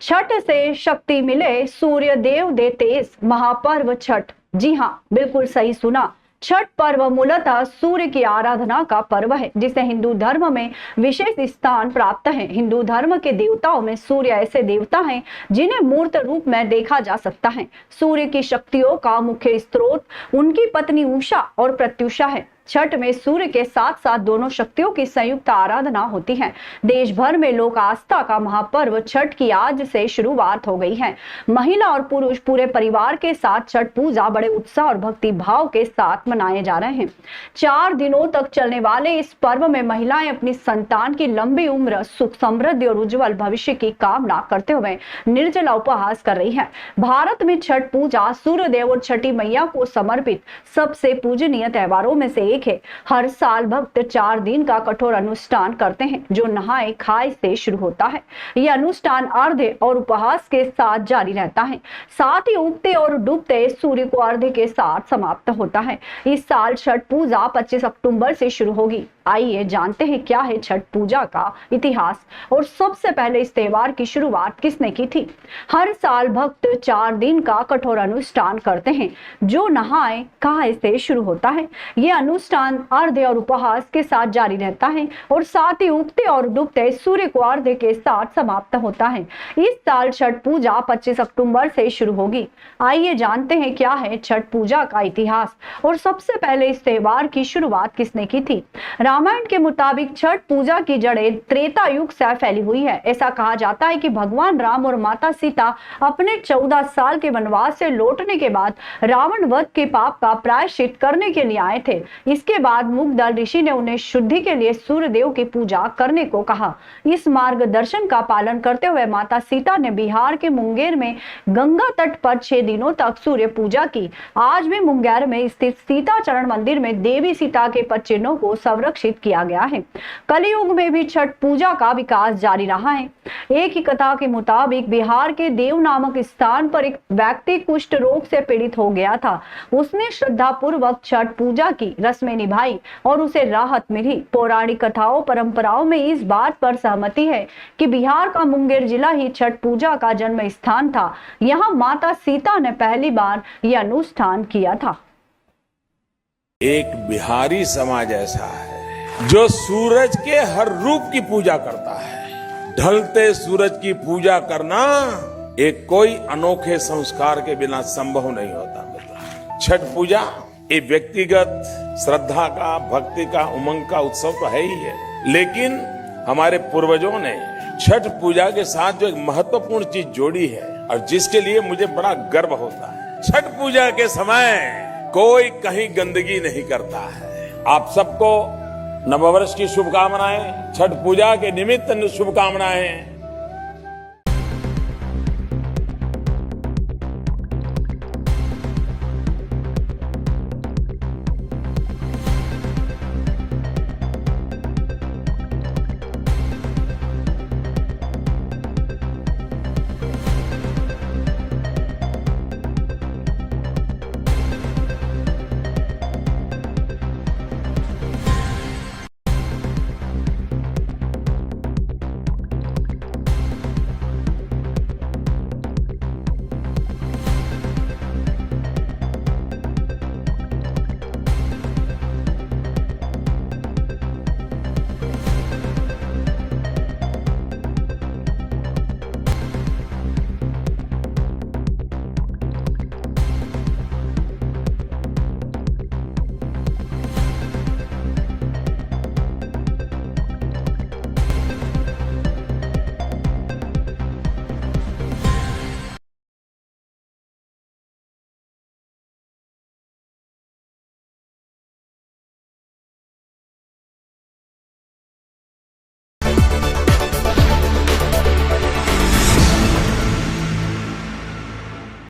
छठ से शक्ति मिले, सूर्य देव दे तेज, महापर्व छठ। जी हाँ, बिल्कुल सही सुना। छठ पर्व मूलतः सूर्य की आराधना का पर्व है, जिसे हिंदू धर्म में विशेष स्थान प्राप्त है। हिंदू धर्म के देवताओं में सूर्य ऐसे देवता हैं जिन्हें मूर्त रूप में देखा जा सकता है। सूर्य की शक्तियों का मुख्य स्रोत उनकी पत्नी उषा और प्रत्युषा है। छठ में सूर्य के साथ साथ दोनों शक्तियों की संयुक्त आराधना होती है। देश भर में लोक आस्था का महापर्व छठ की आज से शुरुआत हो गई है। महिला और पुरुष पूरे परिवार के साथ छठ पूजा बड़े उत्साह और भक्ति भाव के साथ मनाए जा रहे हैं। 4 दिनों तक चलने वाले इस पर्व में महिलाएं अपनी संतान की लंबी उम्र, सुख समृद्धि और उज्जवल भविष्य की कामना करते हुए निर्जला उपवास कर रही है। भारत में छठ पूजा सूर्य देव और छठी मैया को समर्पित सबसे पूजनीय त्योहारों में से एक है। हर साल भक्त 4 दिन का कठोर अनुष्ठान करते हैं, जो नहाए खाए से शुरू होता है। यह अनुष्ठान अर्घ्य और उपवास के साथ जारी रहता है। साथ ही उगते और डूबते सूर्य को अर्घ्य के साथ समाप्त होता है। इस साल छठ पूजा 25 अक्टूबर से शुरू होगी। आइए जानते हैं क्या है छठ पूजा का इतिहास और सबसे पहले इस त्योहार की शुरुआत किसने की थी। हर साल भक्त 4 दिन का कठोर अनुष्ठान करते हैं, जो नहाए खाए से शुरू होता है। यह अनुष्ठान अर्घ्य और उपवास के साथ जारी रहता है और साथ ही उगते और डूबते सूर्य को अर्घ्य के साथ समाप्त होता है। इस साल छठ पूजा 25 अक्टूबर से शुरू होगी। आइए जानते हैं क्या है छठ पूजा का इतिहास और सबसे पहले इस त्योहार की शुरुआत किसने की थी। रामायण के मुताबिक छठ पूजा की जड़ें त्रेता युग से फैली हुई है। ऐसा कहा जाता है कि भगवान राम और माता सीता अपने 14 साल के वनवास से लौटने के बाद रावण वध के पाप का प्रायश्चित करने के लिए आए थे। इसके बाद मुगदल ऋषि ने उन्हें शुद्धि के लिए सूर्य देव की पूजा करने को कहा। इस मार्गदर्शन का पालन करते हुए माता सीता ने बिहार के मुंगेर में गंगा तट पर 6 दिनों तक सूर्य पूजा की। आज भी मुंगेर में स्थित सीता चरण मंदिर में देवी सीता के पद चिन्हों को संरक्षित किया गया है। कलयुग में भी छठ पूजा का विकास जारी रहा है। एक ही कथा के मुताबिक बिहार के देव नामक स्थान पर एक व्यक्ति कुष्ठ रोग से पीड़ित हो गया था। उसने श्रद्धा पूर्वक छठ पूजा की, रस्में निभाई और उसे राहत मिली। पौराणिक कथाओं परंपराओं में इस बात पर सहमति है कि बिहार का मुंगेर जिला ही छठ पूजा का जन्म स्थान था। यहाँ माता सीता ने पहली बार यह अनुष्ठान किया था। एक बिहारी समाज ऐसा है जो सूरज के हर रूप की पूजा करता है। ढलते सूरज की पूजा करना एक कोई अनोखे संस्कार के बिना संभव नहीं होता मित्र। छठ पूजा एक व्यक्तिगत श्रद्धा का, भक्ति का, उमंग का उत्सव तो है ही है, लेकिन हमारे पूर्वजों ने छठ पूजा के साथ जो एक महत्वपूर्ण चीज जोड़ी है और जिसके लिए मुझे बड़ा गर्व होता है। छठ पूजा के समय कोई कहीं गंदगी नहीं करता है। आप सबको नववर्ष की शुभकामनाएं, छठ पूजा के निमित्त शुभकामनाएं।